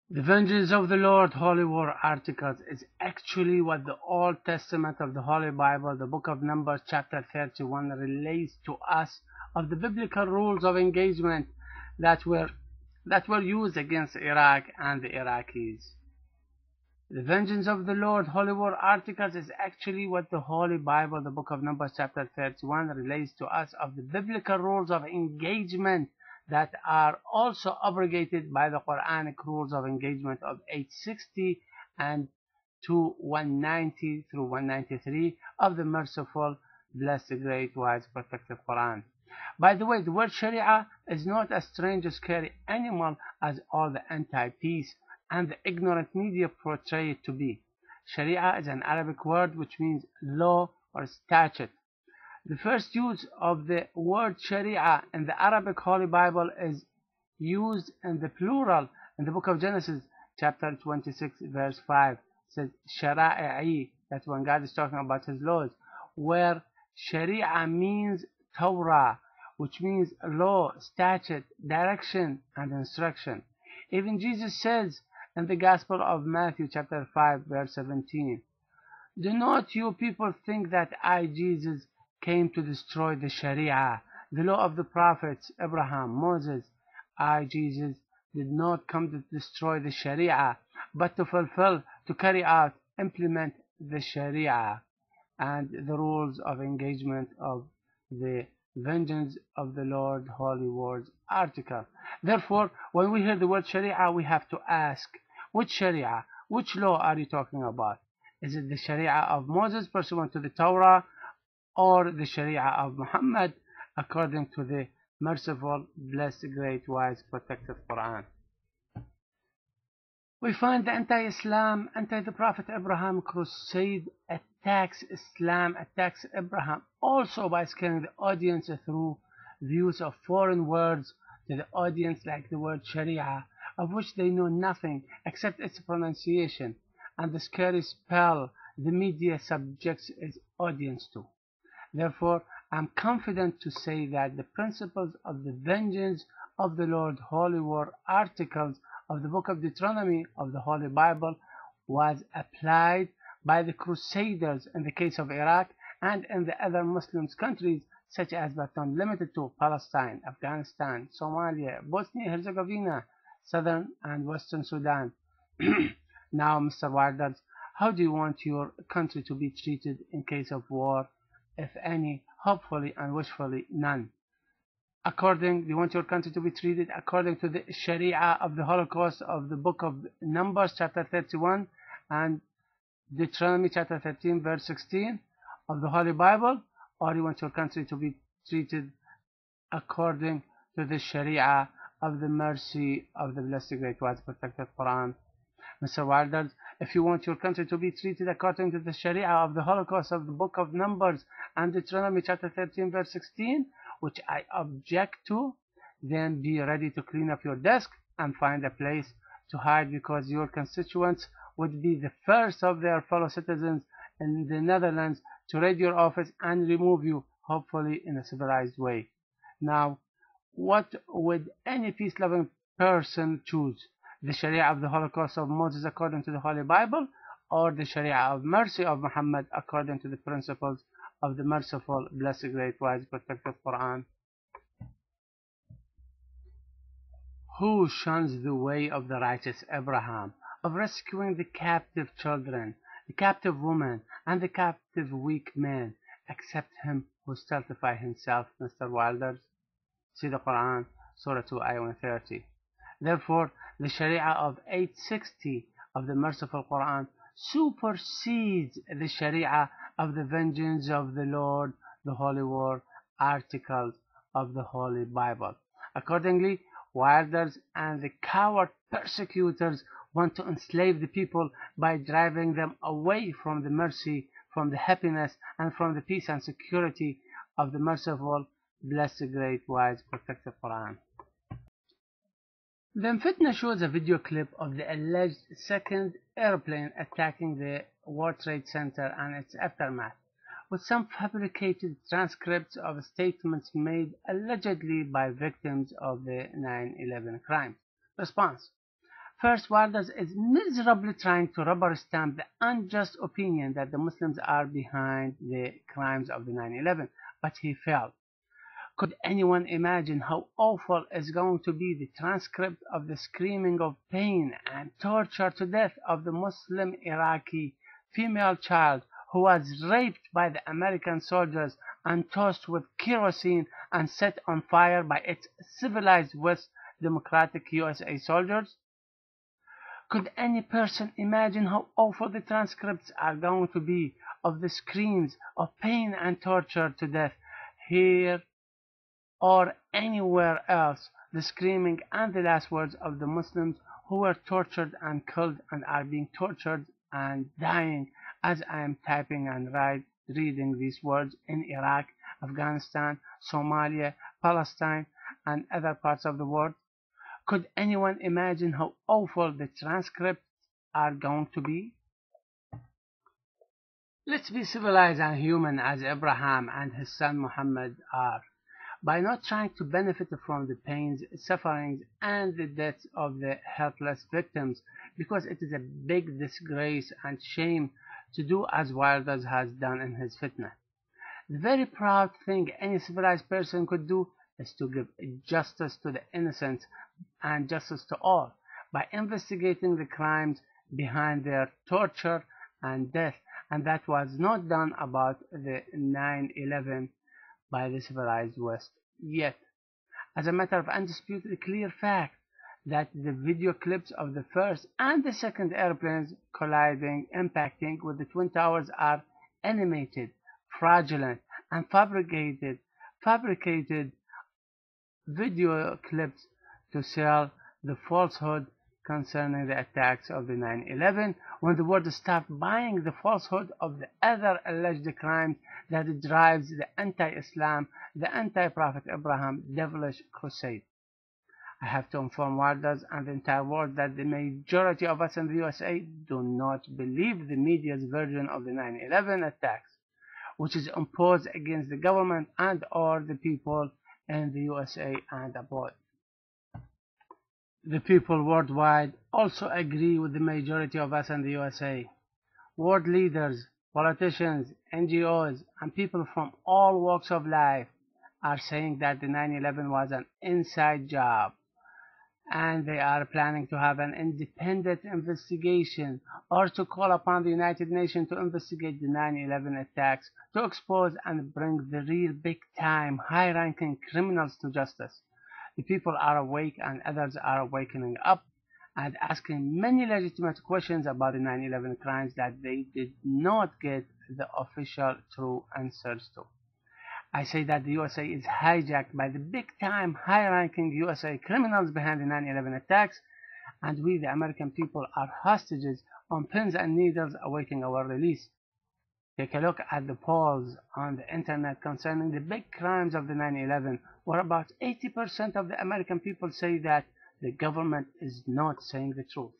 The vengeance of the Lord, Holy War articles, is actually what the Old Testament of the Holy Bible, the book of Numbers, chapter 31, relates to us of the biblical rules of engagement that were used against Iraq and the Iraqis. The vengeance of the Lord, Holy War articles, is actually what the Holy Bible, the book of Numbers, chapter 31, relates to us of the biblical rules of engagement that are also abrogated by the Quranic rules of engagement of 860 and to 190 through 193 of the merciful, blessed, great, wise, protective Quran. By the way, the word Sharia is not as strange or scary animal as all the anti-peace and the ignorant media portray it to be. Sharia is an Arabic word which means law or statute. The first use of the word Sharia in the Arabic Holy Bible is used in the plural in the book of Genesis, chapter 26, verse 5. It says Shariah, that's when God is talking about his laws, where Sharia means Torah, which means law, statute, direction, and instruction. Even Jesus says in the Gospel of Matthew, chapter 5, verse 17, "Do not you people think that I, Jesus, came to destroy the Sharia, the law of the prophets, Abraham, Moses. I, Jesus, did not come to destroy the Sharia, but to fulfill, to carry out, implement the Sharia and the rules of engagement of the vengeance of the Lord, Holy Wars article." Therefore, when we hear the word Sharia, we have to ask, which Sharia, which law are you talking about? Is it the Sharia of Moses pursuant to the Torah, or the Sharia of Muhammad according to the merciful, blessed, great, wise, protected Quran? We find the anti-Islam, anti-the Prophet Abraham crusade attacks Islam, attacks Abraham, also by scaring the audience through the use of foreign words to the audience like the word Sharia, of which they know nothing except its pronunciation, and the scary spell the media subjects its audience to. Therefore, I am confident to say that the principles of the vengeance of the Lord, Holy War articles of the book of Deuteronomy of the Holy Bible was applied by the Crusaders in the case of Iraq and in the other Muslim countries such as but not limited to Palestine, Afghanistan, Somalia, Bosnia-Herzegovina, Southern and Western Sudan. Now, Mr. Wilders, how do you want your country to be treated in case of war? If any, hopefully and wishfully none. Do you want your country to be treated according to the Sharia of the Holocaust of the book of Numbers, chapter 31, and Deuteronomy, chapter 13, verse 16 of the Holy Bible? Or you want your country to be treated according to the Sharia of the mercy of the blessed, great, wise, protected Quran? Mr. Wilders, if you want your country to be treated according to the Sharia of the Holocaust of the book of Numbers and Deuteronomy chapter 13 verse 16, which I object to, then be ready to clean up your desk and find a place to hide, because your constituents would be the first of their fellow citizens in the Netherlands to raid your office and remove you, hopefully in a civilized way. Now, what would any peace-loving person choose? The Sharia of the Holocaust of Moses according to the Holy Bible, or the Sharia of mercy of Muhammad according to the principles of the merciful, blessed, great, wise, protected Quran? Who shuns the way of the righteous Abraham, of rescuing the captive children, the captive woman, and the captive weak man, except him who stultifies himself, Mr. Wilders? See the Quran, Surah 2, Ayah 130. Therefore, the Sharia of 860 of the merciful Quran supersedes the Sharia of the vengeance of the Lord, the Holy War articles of the Holy Bible. Accordingly, Wilders and the coward persecutors want to enslave the people by driving them away from the mercy, from the happiness, and from the peace and security of the merciful, blessed, great, wise, protected Quran. Then Fitna shows a video clip of the alleged second airplane attacking the World Trade Center and its aftermath, with some fabricated transcripts of statements made allegedly by victims of the 9/11 crimes. Response: First, Warders is miserably trying to rubber stamp the unjust opinion that the Muslims are behind the crimes of the 9/11, but he failed. Could anyone imagine how awful is going to be the transcript of the screaming of pain and torture to death of the Muslim Iraqi female child who was raped by the American soldiers and tossed with kerosene and set on fire by its civilized West Democratic USA soldiers? Could any person imagine how awful the transcripts are going to be of the screams of pain and torture to death here or anywhere else, the screaming and the last words of the Muslims who were tortured and killed and are being tortured and dying as I am typing and reading these words in Iraq, Afghanistan, Somalia, Palestine, and other parts of the world? Could anyone imagine how awful the transcripts are going to be? Let's be civilized and human as Abraham and his son Muhammad are, by not trying to benefit from the pains, sufferings, and the deaths of the helpless victims, because it is a big disgrace and shame to do as Wilders has done in his Fitna. The very proud thing any civilized person could do is to give justice to the innocent and justice to all by investigating the crimes behind their torture and death, and that was not done about the 9/11 by the civilized West yet. As a matter of undisputed clear fact that the video clips of the first and the second airplanes colliding, impacting with the Twin Towers are animated, fraudulent, and fabricated video clips to sell the falsehood concerning the attacks of the 9/11, when the world stopped buying the falsehood of the other alleged crimes that drives the anti-Islam, the anti-Prophet Abraham devilish crusade. I have to inform Warders and the entire world that the majority of us in the USA do not believe the media's version of the 9/11 attacks, which is imposed against the government and or the people in the USA and abroad. The people worldwide also agree with the majority of us in the USA. World leaders, politicians, NGOs, and people from all walks of life are saying that the 9/11 was an inside job, and they are planning to have an independent investigation or to call upon the United Nations to investigate the 9/11 attacks to expose and bring the real big-time, high-ranking criminals to justice. The people are awake and others are wakening up and asking many legitimate questions about the 9/11 crimes that they did not get the official true answers to. I say that the USA is hijacked by the big-time, high-ranking USA criminals behind the 9/11 attacks, and we, the American people, are hostages on pins and needles awaiting our release. Take a look at the polls on the internet concerning the big crimes of the 9/11, where about 80% of the American people say that the government is not saying the truth.